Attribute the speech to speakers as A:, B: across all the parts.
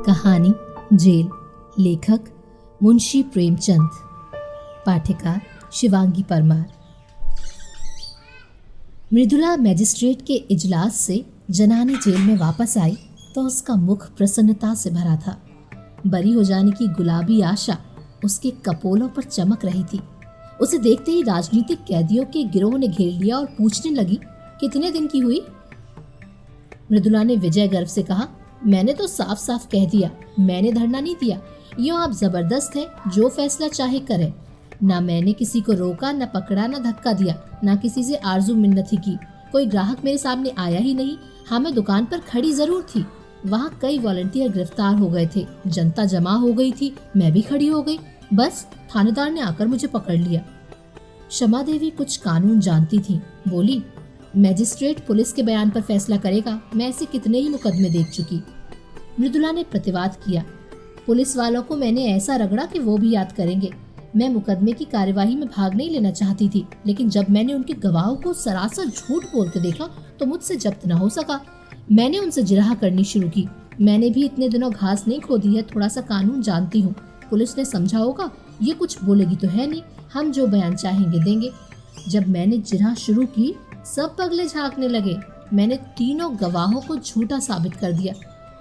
A: कहानी जेल। लेखक मुंशी प्रेमचंद। पाठिका शिवांगी परमार। मृदुला मैजिस्ट्रेट के इजलास से जनाने जेल में वापस आई तो उसका मुख प्रसन्नता से भरा था। बरी हो जाने की गुलाबी आशा उसके कपोलों पर चमक रही थी। उसे देखते ही राजनीतिक कैदियों के गिरोह ने घेर लिया और पूछने लगी, कितने दिन की हुई? मृदुला ने विजय गर्व से कहा, मैंने तो साफ साफ कह दिया, मैंने धरना नहीं दिया। यूं आप जबरदस्त हैं, जो फैसला चाहे करें। ना मैंने किसी को रोका, न पकड़ा, न धक्का दिया, ना किसी से आरजू मिन्नती की। कोई ग्राहक मेरे सामने आया ही नहीं। हाँ, मैं दुकान पर खड़ी जरूर थी। वहाँ कई वॉलंटियर गिरफ्तार हो गए थे, जनता जमा हो गई थी, मैं भी खड़ी हो गई। बस थानेदार ने आकर मुझे पकड़ लिया। क्षमा देवी कुछ कानून जानती थी, बोली, मैजिस्ट्रेट पुलिस के बयान पर फैसला करेगा। मैं ऐसे कितने ही मुकदमे देख चुकी। मृदुला ने प्रतिवाद किया, पुलिस वालों को मैंने ऐसा रगड़ा कि वो भी याद करेंगे। मैं मुकदमे की कार्यवाही में भाग नहीं लेना चाहती थी, लेकिन जब मैंने उनके गवाहों को सरासर झूठ बोलते देखा तो मुझसे जब्त न हो सका। मैंने उनसे जिरह करनी शुरू की। मैंने भी इतने दिनों घास नहीं खोदी है, थोड़ा सा कानून जानती हूँ। पुलिस ने समझा होगा, ये कुछ बोलेगी तो है नहीं, हम जो बयान चाहेंगे देंगे। जब मैंने जिरह शुरू की, सब पगले झांकने लगे। मैंने तीनों गवाहों को झूठा साबित कर दिया।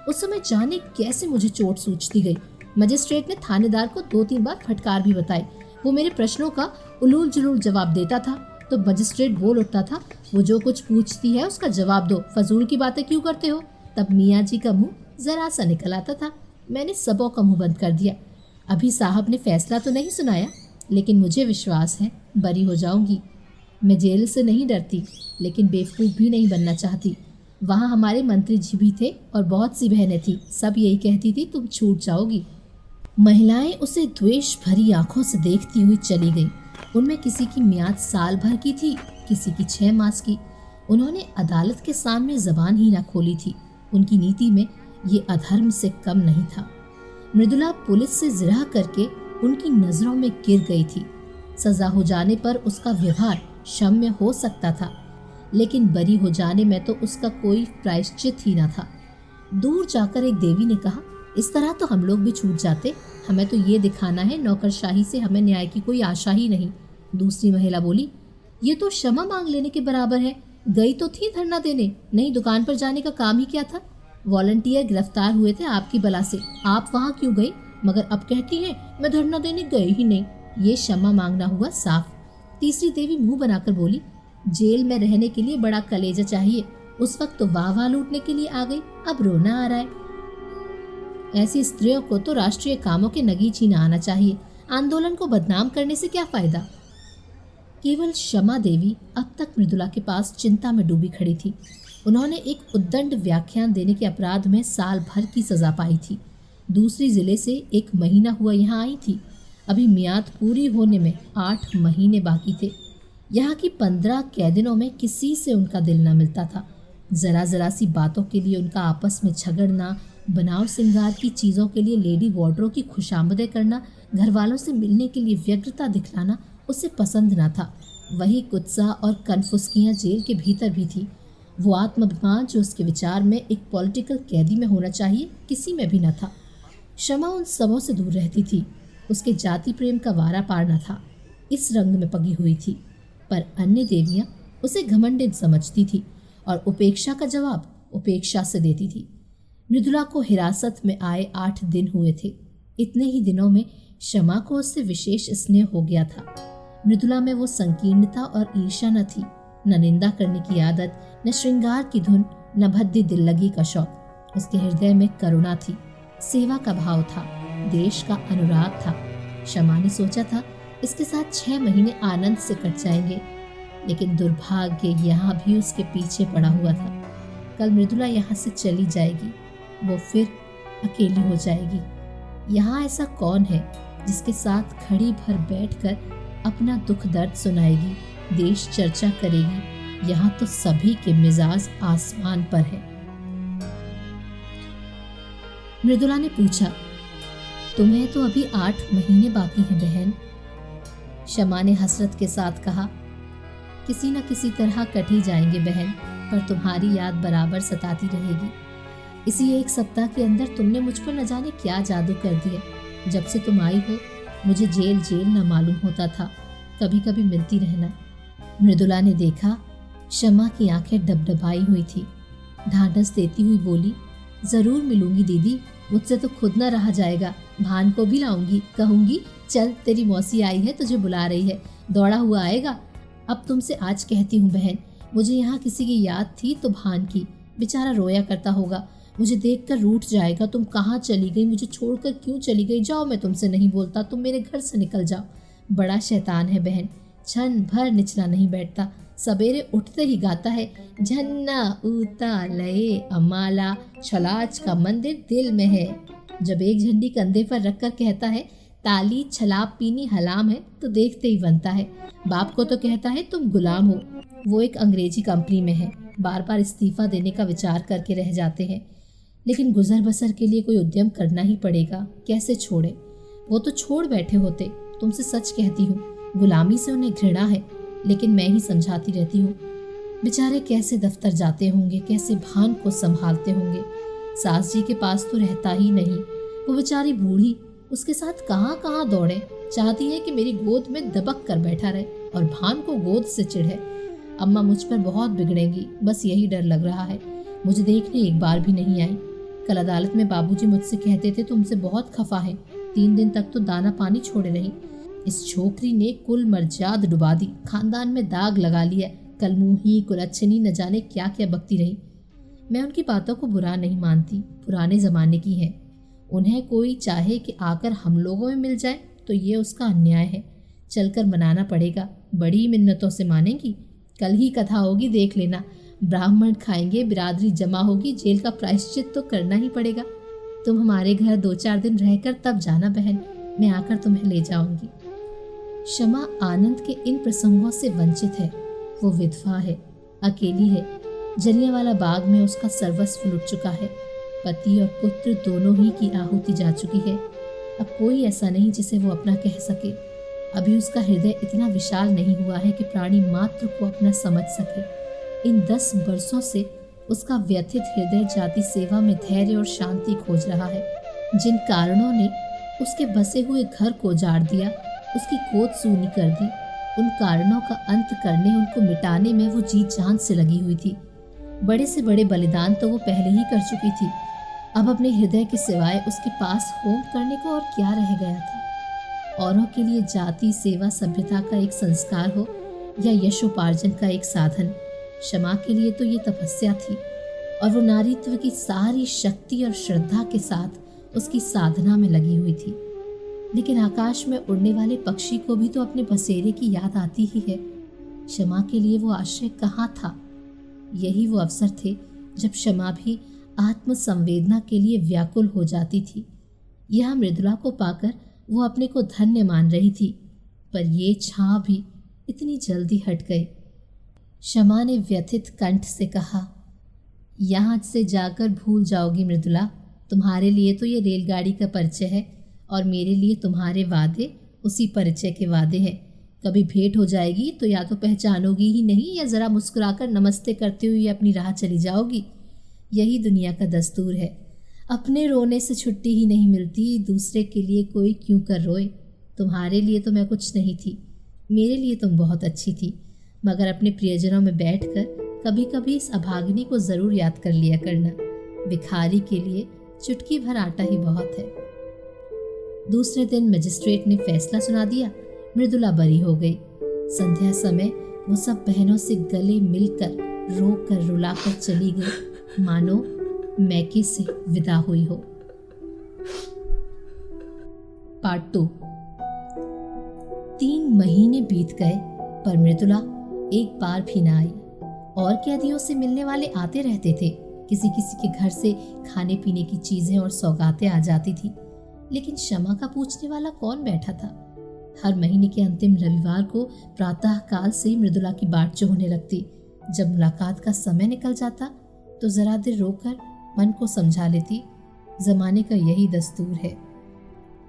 A: उस समय जाने कैसे मुझे चोट सूझती गई। मजिस्ट्रेट ने थानेदार को 2-3 बार फटकार भी बताई। वो मेरे प्रश्नों का उलूल जुलूल जवाब देता था तो मजिस्ट्रेट बोल उठता था, वो जो कुछ पूछती है उसका जवाब दो, फजूल की बातें क्यों करते हो? तब मियाँ जी का मुंह जरा सा निकल आता था। मैंने सबों का मुंह बंद कर दिया। अभी साहब ने फैसला तो नहीं सुनाया, लेकिन मुझे विश्वास है बरी हो जाऊंगी। मैं जेल से नहीं डरती, लेकिन बेवकूफ़ भी नहीं बनना चाहती। वहाँ हमारे मंत्री जी भी थे और बहुत सी बहनें थी, सब यही कहती थी तुम छूट जाओगी। महिलाएं उसे द्वेष भरी आंखों से देखती हुई चली गईं। उनमें किसी की मियाद साल भर की थी, किसी की 6 मास की। उन्होंने अदालत के सामने जबान ही ना खोली थी। उनकी नीति में ये अधर्म से कम नहीं था। मृदुला पुलिस से जिरह करके उनकी नजरों में गिर गई थी। सजा हो जाने पर उसका व्यवहार क्षम्य हो सकता था, लेकिन बरी हो जाने में तो उसका कोई प्रायश्चित ही न था। दूर जाकर एक देवी ने कहा, इस तरह तो हम लोग भी छूट जाते। हमें तो ये दिखाना है नौकरशाही से हमें न्याय की कोई आशा ही नहीं। दूसरी महिला बोली, ये तो क्षमा मांग लेने के बराबर है। गई तो थी धरना देने, नहीं दुकान पर जाने का काम ही क्या था? वॉलंटियर गिरफ्तार हुए थे आपकी बला से, आप वहाँ क्यों गई? मगर अब कहती है मैं धरना देने गई ही नहीं। ये क्षमा मांगना हुआ साफ। तीसरी देवी मुंह बनाकर बोली, जेल में रहने के लिए बड़ा कलेजा चाहिए। उस वक्त तो वाह लूटने के लिए आ गई, अब रोना आ रहा है। ऐसी स्त्रियों को तो राष्ट्रीय कामों के नगीच ही न आना चाहिए। आंदोलन को बदनाम करने से क्या फायदा? केवल क्षमा देवी अब तक मृदुला के पास चिंता में डूबी खड़ी थी। उन्होंने एक उद्दंड व्याख्यान देने के अपराध में साल भर की सजा पाई थी। दूसरी जिले से 1 महीना हुआ यहाँ आई थी। अभी मियाद पूरी होने में 8 महीने बाकी थे। यहाँ की 15 कैदिनों में किसी से उनका दिल न मिलता था। जरा सी बातों के लिए उनका आपस में झगड़ना, बनाव सिंगार की चीज़ों के लिए लेडी वार्डरों की खुशामदें करना, घर वालों से मिलने के लिए व्यग्रता दिखलाना उसे पसंद न था। वही कुत्सा और कनफुस्कियाँ जेल के भीतर भी थी। वो आत्माभिमान जो उसके विचार में एक पॉलिटिकल कैदी में होना चाहिए, किसी में भी न था। क्षमा उन सबों से दूर रहती थी। उसके जाति प्रेम का वारा पार न था, इस रंग में पगी हुई थी। पर अन्य देवियां उसे घमंडित समझती थी और उपेक्षा का जवाब उपेक्षा से देती थी। मृदुला को हिरासत में आए 8 दिन हुए थे। इतने ही दिनों में क्षमा को उससे विशेष स्नेह हो गया था। मृदुला में वो संकीर्णता और ईर्ष्या न थी, न निंदा करने की आदत, न श्रृंगार की धुन, न भद्दी दिल लगी का शौक। उसके हृदय में करुणा थी, सेवा का भाव था, देश का अनुराग था। क्षमा ने सोचा था इसके साथ 6 महीने आनंद से कट जाएंगे, लेकिन दुर्भाग्य यहाँ भी उसके पीछे पड़ा हुआ था। कल मृदुला यहाँ से चली जाएगी, वो फिर अकेली हो जाएगी। यहाँ ऐसा कौन है जिसके साथ घड़ी भर बैठकर अपना दुख दर्द सुनाएगी, देश चर्चा करेगी? यहाँ तो सभी के मिजाज आसमान पर है। मृदुला ने पूछा, तुम्हें तो अभी 8 महीने बाकी हैं बहन। क्षमा ने हसरत के साथ कहा, किसी न किसी तरह कट ही जाएंगे बहन, पर तुम्हारी याद बराबर सताती रहेगी। इसी एक सप्ताह के अंदर तुमने मुझ पर न जाने क्या जादू कर दिया। जब से तुम आई हो मुझे जेल जेल न मालूम होता था, कभी कभी मिलती रहना। मृदुला ने देखा शमा की आंखें डबडबाई हुई थी। ढांढस देती हुई बोली, जरूर मिलूंगी दीदी, मुझसे तो खुद न रहा जाएगा। भान को भी लाऊंगी, कहूंगी चल तेरी मौसी आई है तुझे बुला रही है, दौड़ा हुआ आएगा। अब तुमसे आज कहती हूँ बहन, मुझे यहाँ किसी की याद थी तो भान की, बेचारा रोया करता होगा, मुझे देखकर रूठ जाएगा। तुम कहाँ चली गई, मुझे छोड़कर क्यों चली गई? जाओ, मैं तुमसे नहीं बोलता, तुम मेरे घर से निकल जाओ। बड़ा शैतान है बहन, क्षण भर निचला नहीं बैठता, सवेरे उठते ही गाता है झन्ना ऊता लये अमाला, छलाच का मंदिर दिल में है। जब एक झंडी कंधे पर रखकर कहता है ताली छलाप पीनी हलाम है, तो देखते ही बनता है। बाप को तो कहता है तुम गुलाम हो, वो एक अंग्रेजी कंपनी में है, बार बार इस्तीफा देने का विचार करके रह जाते हैं। लेकिन गुजर बसर के लिए कोई उद्यम करना ही पड़ेगा, कैसे छोड़े? वो तो छोड़ बैठे होते। तुमसे सच कहती हूँ, गुलामी से उन्हें घृणा है, लेकिन मैं ही समझाती रहती हूँ। बेचारे कैसे दफ्तर जाते होंगे, कैसे भान को संभालते होंगे। सास जी के पास तो रहता ही नहीं, वो बेचारी बूढ़ी उसके साथ कहाँ कहाँ दौड़े। चाहती है कि मेरी गोद में दबक कर बैठा रहे और भान को गोद से चिढ़े। अम्मा मुझ पर बहुत बिगड़ेंगी, बस यही डर लग रहा है। मुझे देखने एक बार भी नहीं आई। कल अदालत में बाबूजी मुझसे कहते थे तुमसे बहुत खफा है। 3 दिन तक तो दाना पानी छोड़े नहीं। इस छोकरी ने कुल मर्जाद डुबा दी, खानदान में दाग लगा लिया। कलमुही कुलच्छनी न जाने क्या क्या बकती रही। मैं उनकी बातों को बुरा नहीं मानती, पुराने जमाने की है। उन्हें कोई चाहे कि आकर हम लोगों में मिल जाए तो ये उसका अन्याय है। चलकर मनाना पड़ेगा, बड़ी मिन्नतों से मानेंगी। कल ही कथा होगी, देख लेना। ब्राह्मण खाएंगे, बिरादरी जमा होगी, जेल का प्रायश्चित तो करना ही पड़ेगा। तुम हमारे घर 2-4 दिन रहकर तब जाना बहन, मैं आकर तुम्हें ले जाऊंगी। शमा आनंद के इन प्रसंगों से वंचित है। वो विधवा है, अकेली है। जलियांवाला बाग में उसका सर्वस्व लुट चुका है। पति और पुत्र दोनों ही की आहुति जा चुकी है। अब कोई ऐसा नहीं जिसे वो अपना कह सके। अभी उसका हृदय इतना विशाल नहीं हुआ है कि प्राणी मात्र को अपना समझ सके। इन 10 वर्षों से उसका व्यथित हृदय जाति सेवा में धैर्य और शांति खोज रहा है। जिन कारणों ने उसके बसे हुए घर को उजाड़ दिया, उसकी गोद सूनी कर दी, उन कारणों का अंत करने, उनको मिटाने में वो जी जान से लगी हुई थी। बड़े से बड़े बलिदान तो वो पहले ही कर चुकी थी। अब अपने हृदय के सिवाय उसके पास होम करने को और क्या रह गया था? औरों के लिए जाति सेवा सभ्यता का एक संस्कार हो या यशोपार्जन का एक साधन, क्षमा के लिए तो ये तपस्या थी। और वो नारीत्व की सारी शक्ति और श्रद्धा के साथ उसकी साधना में लगी हुई थी। लेकिन आकाश में उड़ने वाले पक्षी को भी तो अपने बसेरे की याद आती ही है। क्षमा के लिए वो आश्रय कहाँ था? यही वो अवसर थे जब क्षमा भी आत्म संवेदना के लिए व्याकुल हो जाती थी। यह मृदुला को पाकर वो अपने को धन्य मान रही थी, पर ये छां भी इतनी जल्दी हट गई। क्षमा ने व्यथित कंठ से कहा, यहाँ से जाकर भूल जाओगी मृदुला। तुम्हारे लिए तो ये रेलगाड़ी का परिचय है और मेरे लिए तुम्हारे वादे उसी परिचय के वादे हैं। कभी भेंट हो जाएगी तो या तो पहचानोगी ही नहीं, या ज़रा मुस्कुराकर नमस्ते करते हुए अपनी राह चली जाओगी। यही दुनिया का दस्तूर है। अपने रोने से छुट्टी ही नहीं मिलती, दूसरे के लिए कोई क्यों कर रोए। तुम्हारे लिए तो मैं कुछ नहीं थी, मेरे लिए तुम बहुत अच्छी थी, मगर अपने प्रियजनों में बैठकर कभी कभी इस अभागिनी को ज़रूर याद कर लिया करना। भिखारी के लिए चुटकी भर आटा ही बहुत है। दूसरे दिन मजिस्ट्रेट ने फैसला सुना दिया। मृदुला बरी हो गई। संध्या समय वो सब बहनों से गले मिलकर रोकर रुलाकर चली गई, मानो मैके से विदा हुई हो। पार्ट 2। 3 महीने बीत गए पर मृदुला एक बार भी न आई। और कैदियों से मिलने वाले आते रहते थे। किसी किसी के घर से खाने पीने की चीजें और सौगातें आ जाती थी, लेकिन क्षमा का पूछने वाला कौन बैठा था? हर महीने के अंतिम रविवार को प्रातः काल से मृदुला की बाट जो होने लगती। जब मुलाकात का समय निकल जाता तो जरा देर रोकर मन को समझा लेती। जमाने का यही दस्तूर है।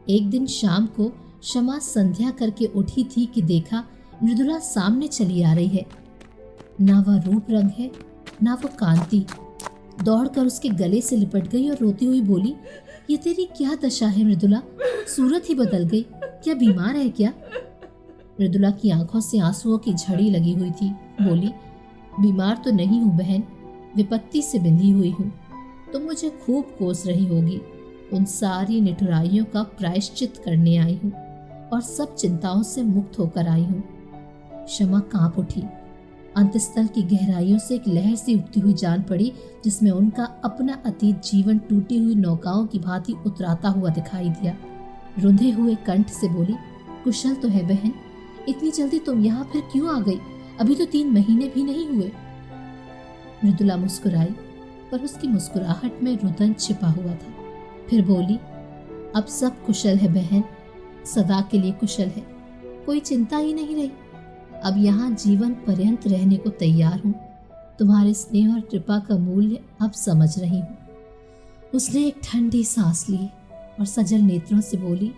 A: एक दिन शाम को क्षमा संध्या करके उठी थी कि देखा मृदुला सामने चली आ रही है। ना वह रूप रंग है, ना वो कांति। दौड़कर उसके गले से लिपट गई और रोती हुई बोली, ये तेरी क्या दशा है मृदुला, सूरत ही बदल गई, क्या बीमार है क्या? मृदुला की आंखों से आंसुओं की झड़ी लगी हुई थी। बोली, बीमार तो नहीं हूँ बहन, विपत्ति से बंधी हुई हूँ। तुम मुझे खूब कोस रही होगी। उन सारी निठुराइयों का प्रायश्चित करने आई हूँ और सब चिंताओं से मुक्त होकर आई हूँ। शमा कांप उठी। अंतस्थल की गहराइयों से एक लहर सी उठती हुई जान पड़ी, जिसमें उनका अपना अतीत जीवन टूटी हुई नौकाओं की भांति उतराता हुआ दिखाई दिया। रुंधे हुए कंठ से बोली, कुशल तो है बहन, इतनी जल्दी तुम यहाँ फिर क्यों आ गई? अभी तो 3 महीने भी नहीं हुए। मृदुला मुस्कुराई, पर उसकी मुस्कुराहट में रुदन छिपा हुआ था। फिर बोली, अब सब कुशल है बहन, सदा के लिए कुशल है, कोई चिंता ही नहीं रही। अब यहाँ जीवन पर्यंत रहने को तैयार हूँ। तुम्हारे स्नेह और कृपा का मूल्य अब समझ रही हूँ। उसने एक ठंडी सांस ली और सजल नेत्रों से बोली,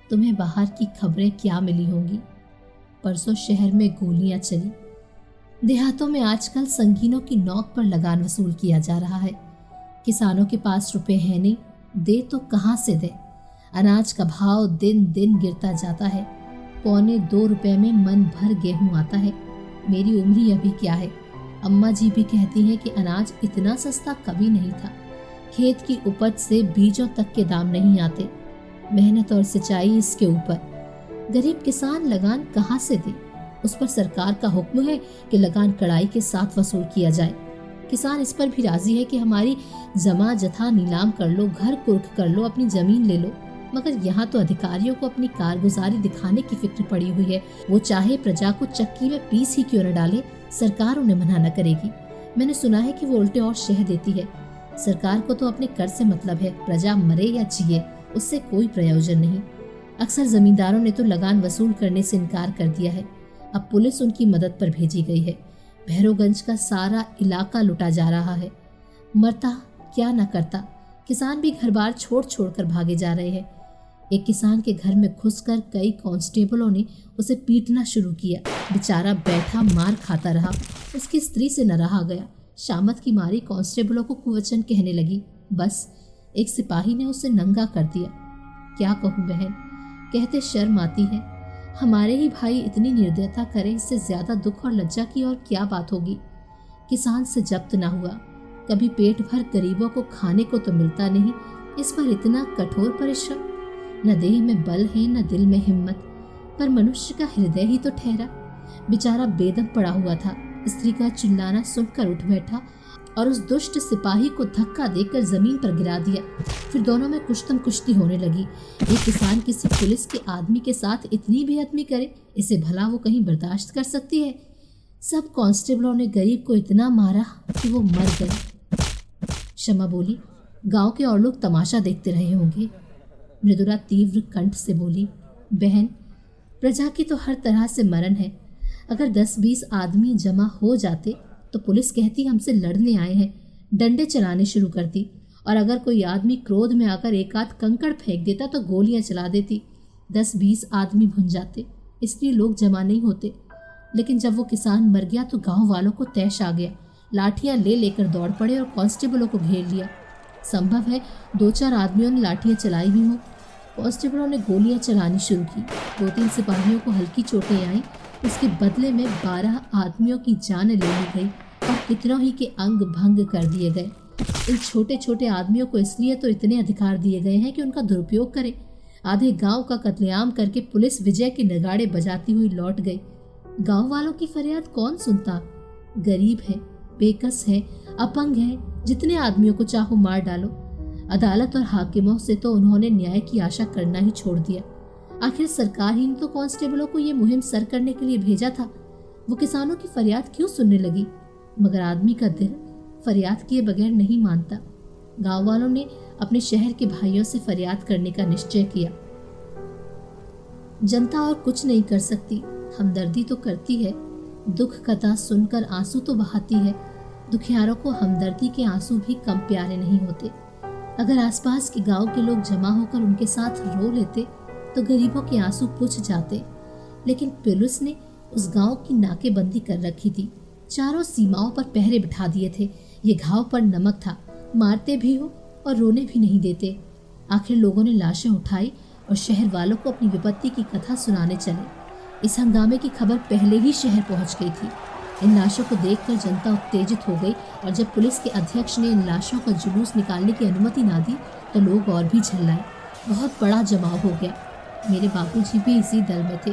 A: तुम्हें बाहर की खबरें क्या मिली होंगी? परसों शहर में गोलियां चली। देहातों में आजकल संगीनों की नोक पर लगान वसूल किया जा रहा है। किसानों के पास रुपए है नहीं, दे तो कहाँ से दे। अनाज का भाव दिन दिन गिरता जाता है। 1.25 रुपए में मन भर गेहूं आता है। मेरी उम्र ही अभी क्या है। अम्मा जी भी कहती हैं कि अनाज इतना सस्ता कभी नहीं था। खेत की उपज से बीजों तक के दाम नहीं आते। मेहनत और सिंचाई इसके ऊपर। गरीब किसान लगान कहाँ से दे? उस पर सरकार का हुक्म है कि लगान कड़ाई के साथ वसूल किया जाए। किसान इस पर भी राजी है कि हमारी जमा जथा नीलाम कर लो, घर कुर्क कर लो, अपनी जमीन ले लो। मगर यहाँ तो अधिकारियों को अपनी कारगुजारी दिखाने की फिक्र पड़ी हुई है। वो चाहे प्रजा को चक्की में पीस ही क्यों न डाले, सरकार उन्हें मना न करेगी। मैंने सुना है कि वो उल्टे और शह देती है। सरकार को तो अपने कर से मतलब है, प्रजा मरे या जिए उससे कोई प्रयोजन नहीं। अक्सर जमींदारों ने तो लगान वसूल करने से इनकार कर दिया है। अब पुलिस उनकी मदद पर भेजी गई है। भैरवगंज का सारा इलाका लुटा जा रहा है। मरता क्या न करता, किसान भी घर बार छोड़ छोड़ कर भागे जा रहे हैं। एक किसान के घर में घुसकर कई कांस्टेबलों ने उसे पीटना शुरू किया। बेचारा बैठा मार खाता रहा। उसकी स्त्री से न रहा गया। शामत की मारी कांस्टेबलों को कुवचन कहने लगी। बस एक सिपाही ने उसे नंगा कर दिया। क्या कहूँ बहन, कहते शर्म आती है। हमारे ही भाई इतनी निर्दयता करे, इससे ज्यादा दुख और लज्जा की और क्या बात होगी। किसान से जब्त ना हुआ, कभी पेट भर गरीबों को खाने को तो मिलता नहीं, इस पर इतना कठोर परिश्रम। न देह में बल है न दिल में हिम्मत, पर मनुष्य का हृदय ही तो ठहरा। बेचारा बेदम पड़ा हुआ था। स्त्री का चिल्लाना सुनकर उठ बैठा और उस दुष्ट सिपाही को धक्का देकर जमीन पर गिरा दिया। फिर दोनों में कुश्तम कुश्ती होने लगी। एक किसान किसी पुलिस के आदमी के साथ इतनी बेअदबी करे, इसे भला वो कहीं बर्दाश्त कर सकती है? सब कांस्टेबलों ने गरीब को इतना मारा कि वो मर गए। शमा बोली, गांव के और लोग तमाशा देखते रहे होंगे। मृदुला तीव्र कंठ से बोली, बहन, प्रजा की तो हर तरह से मरण है। अगर 10-20 आदमी जमा हो जाते तो पुलिस कहती हमसे लड़ने आए हैं, डंडे चलाने शुरू करती। और अगर कोई आदमी क्रोध में आकर एक आध कंकड़ फेंक देता तो गोलियां चला देती। 10-20 आदमी भुन जाते, इसलिए लोग जमा नहीं होते। लेकिन जब वो किसान मर गया तो गांव वालों को तैश आ गया। लाठियां ले लेकर दौड़ पड़े और कांस्टेबलों को घेर लिया। संभव है 2-4 आदमियों ने लाठियां चलाई भी हों। कांस्टेबलों ने गोलियां चलानी शुरू की। 2-3 सिपाहियों को हल्की चोटें आईं। उसके बदले में 12 आदमियों की जान ले ली गई और कितनों ही के अंग भंग कर दिए गए। इन छोटे छोटे आदमियों को इसलिए तो इतने अधिकार दिए गए हैं कि उनका दुरुपयोग करें। आधे गांव का कत्लेआम करके पुलिस विजय के नगाड़े बजाती हुई लौट गई। गांव वालों की फरियाद कौन सुनता? गरीब है, बेकस है, अपंग है, जितने आदमियों को चाहो मार डालो। अदालत और हाकिमों से तो उन्होंने न्याय की आशा करना ही छोड़ दिया। आखिर सरकार ही ने तो कांस्टेबलों को ये मुहिम सर करने के लिए भेजा था। वो किसानों की फरियाद क्यों सुनने लगी? मगर आदमी का दिल फरियाद किए बगैर नहीं मानता। गांव वालों ने अपने शहर के भाइयों से फरियाद करने का निश्चय किया। जनता और कुछ नहीं कर सकती, हमदर्दी तो करती है। दुख कथा सुनकर आंसू तो बहाती है। दुखियारों को हमदर्दी के आंसू भी कम प्यारे नहीं होते। अगर आसपास के गांव के लोग जमा होकर उनके साथ रो लेते तो गरीबों के आंसू पुछ जाते। लेकिन पुलिस ने उस गांव की नाकेबंदी कर रखी थी। चारों सीमाओं पर पहरे बिठा दिए थे। ये घाव पर नमक था, मारते भी हो और रोने भी नहीं देते। आखिर लोगों ने लाशें उठाई और शहर वालों को अपनी विपत्ति की कथा सुनाने चले। इस हंगामे की खबर पहले ही शहर पहुंच गई थी। इन लाशों को देखकर जनता उत्तेजित हो गई और जब पुलिस के अध्यक्ष ने इन लाशों का जुलूस निकालने की अनुमति ना दी तो लोग और भी झल्लाए। बहुत बड़ा जमाव हो गया। मेरे बापूजी भी इसी दल में थे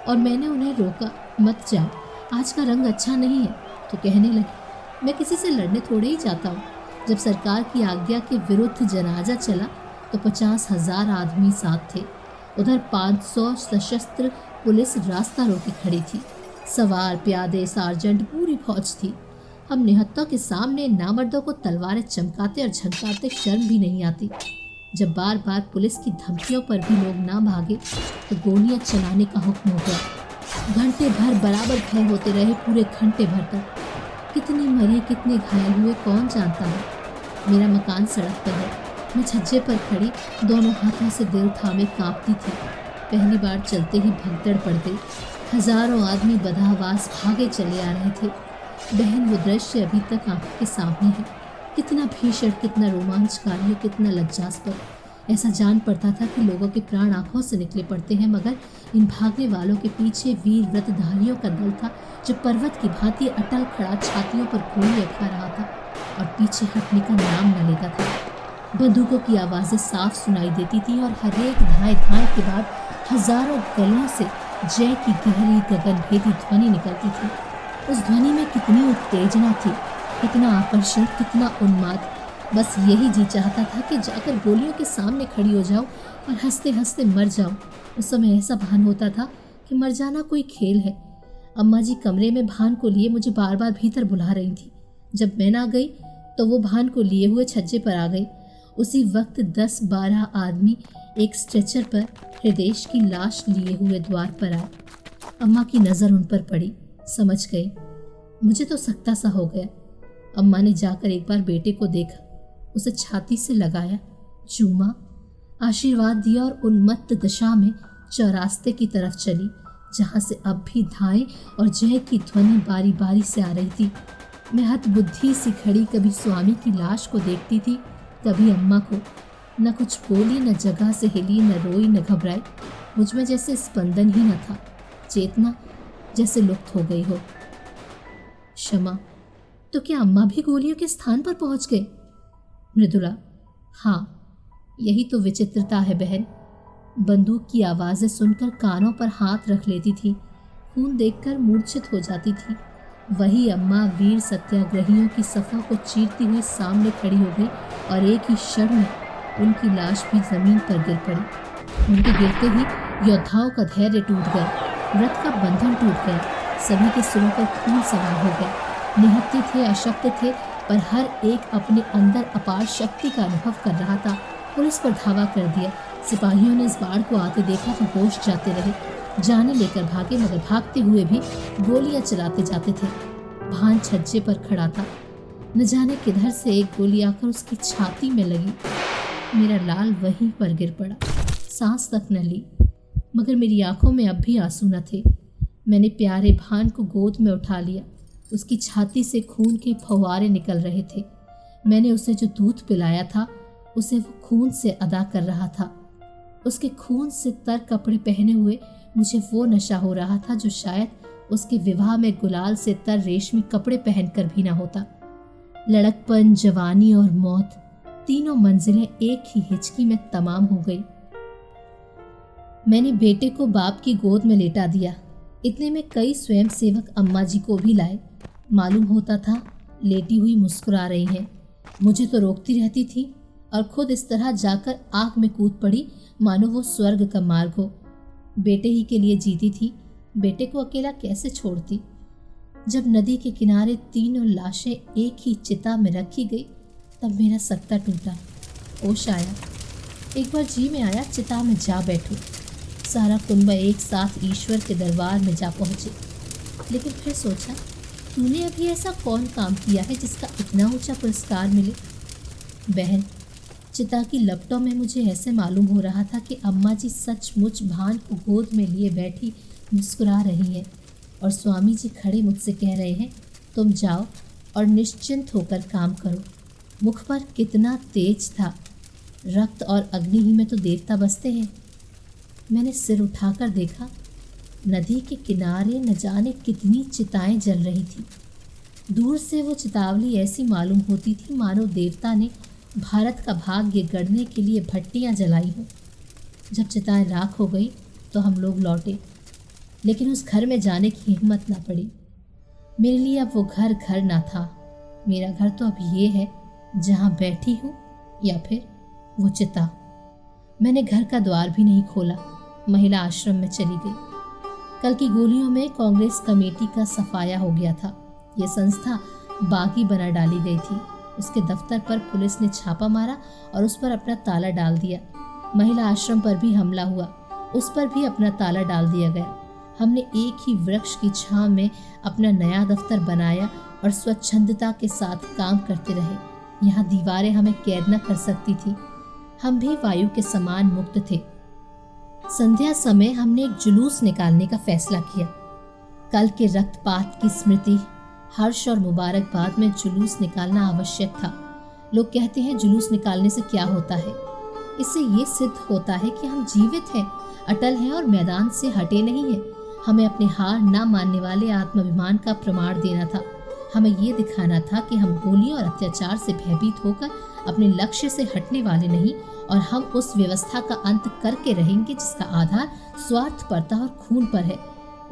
A: और मैंने उन्हें रोका, मत जाओ, आज का रंग अच्छा नहीं है। तो कहने लगे, मैं किसी से लड़ने थोड़े ही जाता हूँ। जब सरकार की आज्ञा के विरुद्ध जनाजा चला तो 50,000 आदमी साथ थे। उधर 500 सशस्त्र पुलिस रास्ता रोके खड़ी थी। सवार, प्यादे, सार्जेंट, पूरी फौज थी। हम निहत्तों के सामने नामर्दों को तलवारें चमकाते और झंकाते शर्म भी नहीं आती। जब बार बार पुलिस की धमकियों पर भी लोग ना भागे तो गोलियां चलाने का हुक्म हो गया। घंटे भर बराबर खड़े होते रहे, पूरे घंटे भर तक। कितने मरे, कितने घायल हुए, कौन जानता है। मेरा मकान सड़क पर है। मैं छज्जे पर खड़ी दोनों हाथों से दिल थामे कांपती थी। पहली बार चलते ही भगदड़ पड़ गई। हजारों आदमी बदहवास भागे चले आ रहे थे। बहन, वो दृश्य अभी तक आंखों के सामने है। कितना भीषण, कितना रोमांचकारी, कितना लज्जास्पद। ऐसा जान पड़ता था कि लोगों के प्राण आंखों से निकले पड़ते हैं, मगर इन भागने वालों के पीछे वीर व्रतधारियों का दल था जो पर्वत की भांति अटल खड़ा छातियों पर गोली खा रहा था और पीछे हटने का नाम न लेता था। बंदूकों की आवाज़ें साफ सुनाई देती थी और हरेक धाए धाए के बाद हजारों गलों से जय की गहरी गगनभेदी ध्वनि निकलती थी। उस ध्वनि में कितनी उत्तेजना थी, कितना आकर्षण, कितना उन्माद। बस यही जी चाहता था कि जाकर गोलियों के सामने खड़ी हो जाऊं और हंसते हंसते मर जाऊं। उस समय ऐसा भान होता था कि मर जाना कोई खेल है। अम्मा जी कमरे में भान को लिए मुझे बार बार भीतर बुला रही थी। जब मैं ना गई तो वो भान को लिए हुए छज्जे पर आ गई। उसी वक्त 10-12 आदमी एक स्ट्रेचर पर हृदय की लाश लिए हुए द्वार पर आए। अम्मा की नज़र उन पर पड़ी, समझ गई। मुझे तो सकता सा हो गया। अम्मा ने जाकर एक बार बेटे को देखा, उसे छाती से लगाया, चूमा, आशीर्वाद दिया और उन्मत्त दशा में चौरास्ते की तरफ चली, जहाँ से अब भी धाएं और जय की ध्वनि बारी बारी से आ रही थी। मैं हतबुद्धि सी खड़ी कभी स्वामी की लाश को देखती थी, कभी अम्मा को। न कुछ बोली, न जगह से हिली, न रोई, न घबराई। मुझ में जैसे स्पंदन ही न था, चेतना जैसे लुप्त हो गई हो। क्षमा, तो क्या अम्मा भी गोलियों के स्थान पर पहुंच गए? मृदुला, हाँ, यही तो विचित्रता है बहन। बंदूक की आवाज़ें सुनकर कानों पर हाथ रख लेती थी, खून देखकर मूर्छित हो जाती थी। वही अम्मा वीर सत्याग्रहियों की सफ़ा को चीरती हुई सामने खड़ी हो गई और एक ही क्षण में उनकी लाश भी जमीन पर गिर पड़ी। उनके गिरते ही योद्धाओं का धैर्य टूट गया, व्रत का बंधन टूट गया, सभी के सिरों पर खून सवार हो गया। निहत्थे थे, अशक्त थे, पर हर एक अपने अंदर अपार शक्ति का अनुभव कर रहा था। पुलिस पर धावा कर दिया। सिपाहियों ने इस बाढ़ को आते देखा तो होश जाते रहे, जाने लेकर भागे, मगर भागते हुए भी गोलियां चलाते जाते थे। भान छज्जे पर खड़ा था। न जाने किधर से एक गोली आकर उसकी छाती में लगी। मेरा लाल वहीं पर गिर पड़ा, सांस तक न ली, मगर मेरी आंखों में अब भी आंसू न थे। मैंने प्यारे भान को गोद में उठा लिया। उसकी छाती से खून के फव्वारे निकल रहे थे। मैंने उसे जो दूध पिलाया था उसे वो खून से अदा कर रहा था। उसके खून से तर कपड़े पहने हुए मुझे वो नशा हो रहा था जो शायद उसके विवाह में गुलाल से तर रेशमी कपड़े पहनकर भी ना होता। लड़कपन, जवानी और मौत, तीनों मंजिलें एक ही हिचकी में तमाम हो गई। मैंने बेटे को बाप की गोद में लेटा दिया। इतने में कई स्वयंसेवक अम्मा जी को भी लाए। मालूम होता था लेटी हुई मुस्कुरा रही हैं। मुझे तो रोकती रहती थी और खुद इस तरह जाकर आग में कूद पड़ी मानो वो स्वर्ग का मार्ग हो। बेटे ही के लिए जीती थी, बेटे को अकेला कैसे छोड़ती। जब नदी के किनारे तीनों लाशें एक ही चिता में रखी गई तब मेरा सत्ता टूटा, होश आया। एक बार जी में आया चिता में जा बैठूं। सारा कुनबा एक साथ ईश्वर के दरबार में जा पहुंचे। लेकिन फिर सोचा, तूने अभी ऐसा कौन काम किया है जिसका इतना ऊंचा पुरस्कार मिले? बहन, चिता की लपटों में मुझे ऐसे मालूम हो रहा था कि अम्मा जी सचमुच भान को गोद में लिए बैठी मुस्कुरा रही है और स्वामी जी खड़े मुझसे कह रहे हैं, तुम जाओ, और निश्चिंत होकर काम करो। मुख पर कितना तेज था, रक्त और अग्नि ही में तो देवता बसते हैं। मैंने सिर उठाकर देखा, नदी के किनारे न जाने कितनी चिताएं जल रही थी। दूर से वो चितावली ऐसी मालूम होती थी मानो देवता ने भारत का भाग्य गढ़ने के लिए भट्टियां जलाई हों। जब चिताएं राख हो गई तो हम लोग लौटे, लेकिन उस घर में जाने की हिम्मत ना पड़ी। मेरे लिए अब वो घर घर ना था। मेरा घर तो अब ये है जहाँ बैठी हूँ, या फिर वो चिता। मैंने घर का द्वार भी नहीं खोला, महिला आश्रम में चली गई। कल की गोलियों में कांग्रेस कमेटी का सफाया हो गया था। ये संस्था बागी बना डाली गई थी। उसके दफ्तर पर पुलिस ने छापा मारा और उस पर अपना ताला डाल दिया। महिला आश्रम पर भी हमला हुआ, उस पर भी अपना ताला डाल दिया गया। हमने एक ही वृक्ष की छांव में अपना नया दफ्तर बनाया और स्वच्छंदता के साथ काम करते रहे। यहाँ दीवारें हमें कैद न कर सकती थी। हम भी वायु के समान मुक्त थे। संध्या समय हमने एक जुलूस निकालने का फैसला किया। कल के रक्तपात की स्मृति, हर्ष और मुबारकबाद में जुलूस निकालना आवश्यक था। लोग कहते हैं जुलूस निकालने से क्या होता है। इससे ये सिद्ध होता है कि हम जीवित हैं, अटल हैं और मैदान से हटे नहीं हैं। हमें अपने हार ना मानने वाले आत्माभिमान का प्रमाण देना था। हमें ये दिखाना था कि हम गोलियों और अत्याचार से भयभीत होकर अपने लक्ष्य से हटने वाले नहीं, और हम उस व्यवस्था का अंत करके रहेंगे जिसका आधार स्वार्थपरता और खून पर है।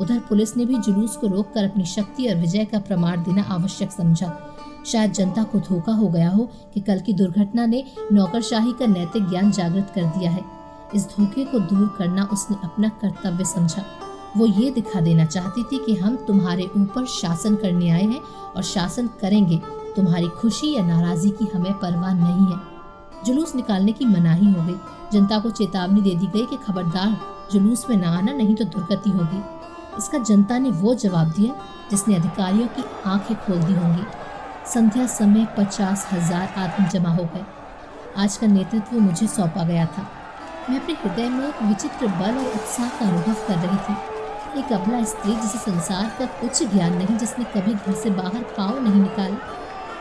A: उधर पुलिस ने भी जुलूस को रोककर अपनी शक्ति और विजय का प्रमाण देना आवश्यक समझा। शायद जनता को धोखा हो गया हो कि कल की दुर्घटना ने नौकरशाही का नैतिक ज्ञान जागृत कर दिया है। इस धोखे को दूर करना उसने अपना कर्तव्य समझा। वो ये दिखा देना चाहती थी कि हम तुम्हारे ऊपर शासन करने आए हैं और शासन करेंगे। तुम्हारी खुशी या नाराजगी की हमें परवाह नहीं है। जुलूस निकालने की मनाही हो गई। जनता को चेतावनी दे दी गई कि खबरदार जुलूस में ना आना, नहीं तो दुर्गति होगी। इसका जनता ने वो जवाब दिया जिसने अधिकारियों की आंखें खोल दी होंगी। संध्या समय 50,000 आदमी जमा हो गए। आज का नेतृत्व मुझे सौंपा गया था। मैं अपने हृदय में एक विचित्र बल और उत्साह का अनुभव कर रही थी। एक अबला स्त्री जिसे संसार का कुछ ज्ञान नहीं, जिसने कभी घर से बाहर पाँव नहीं निकाला,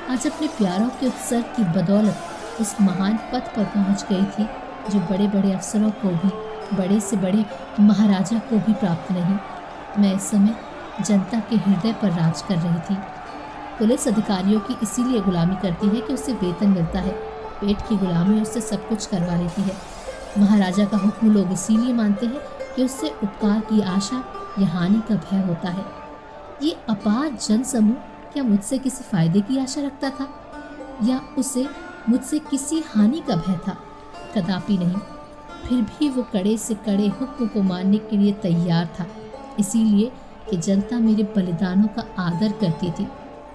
A: आज अपने प्यारों के उत्सर्ग की बदौलत उस महान पद पर पहुंच गई थी जो बड़े बड़े अफसरों को भी, बड़े से बड़े महाराजा को भी प्राप्त नहीं। मैं इस समय जनता के हृदय पर राज कर रही थी। पुलिस अधिकारियों की इसीलिए गुलामी करती है कि उससे वेतन मिलता है। पेट की गुलामी उससे सब कुछ करवा लेती है। महाराजा का हुक्म लोग इसीलिए मानते हैं कि उससे उपकार की आशा या हानि का भय होता है। ये अपार जन समूह क्या मुझसे किसी फायदे की आशा रखता था, या उसे मुझसे किसी हानि का भय था? कदापि नहीं। फिर भी वो कड़े से कड़े हुक्म को मानने के लिए तैयार था, इसीलिए कि जनता मेरे बलिदानों का आदर करती थी,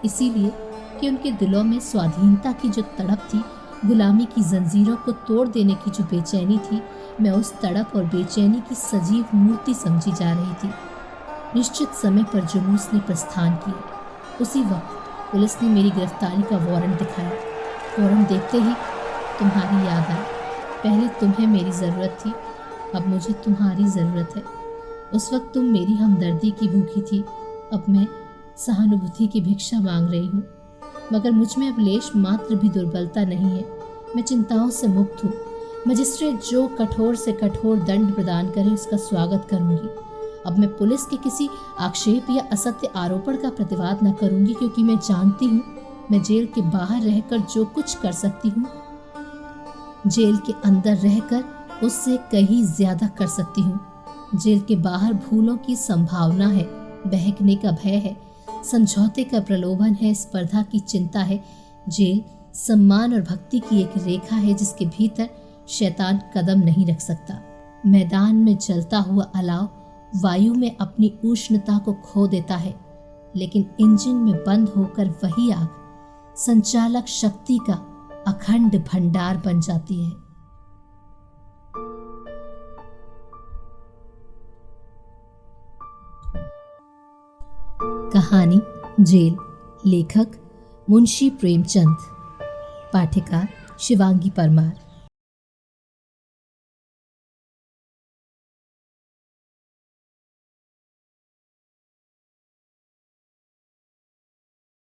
A: इसीलिए कि उनके दिलों में स्वाधीनता की जो तड़प थी, गुलामी की जंजीरों को तोड़ देने की जो बेचैनी थी, मैं उस तड़प और बेचैनी की सजीव मूर्ति समझी जा रही थी। निश्चित समय पर जुलूस ने प्रस्थान किया। उसी वक्त पुलिस ने मेरी गिरफ्तारी का वारंट दिखाया। वारंट देखते ही तुम्हारी याद आई। पहले तुम्हें मेरी ज़रूरत थी, अब मुझे तुम्हारी ज़रूरत है। उस वक्त तुम मेरी हमदर्दी की भूखी थी, अब मैं सहानुभूति की भिक्षा मांग रही हूँ। मगर मुझ में अब लेश मात्र भी दुर्बलता नहीं है। मैं चिंताओं से मुक्त हूँ। मजिस्ट्रेट जो कठोर से कठोर दंड प्रदान करे उसका स्वागत करूँगी। अब मैं पुलिस के किसी आक्षेप या असत्य आरोपण का प्रतिवाद न करूँगी, क्योंकि मैं जानती हूँ मैं जेल के बाहर रहकर जो कुछ कर सकती हूँ, जेल के अंदर रहकर उससे कहीं ज्यादा कर सकती हूँ। जेल के बाहर भूलों की संभावना है, बहकने का भय है, समझौते का प्रलोभन है, स्पर्धा की चिंता है। जेल सम्मान और भक्ति की एक रेखा है जिसके भीतर शैतान कदम नहीं रख सकता। मैदान में जलता हुआ अलाव वायु में अपनी उष्णता को खो देता है, लेकिन इंजन में बंद होकर वही आग संचालक शक्ति का अखंड भंडार बन जाती है। कहानी जेल, लेखक मुंशी प्रेमचंद, पाठिका शिवांगी परमार।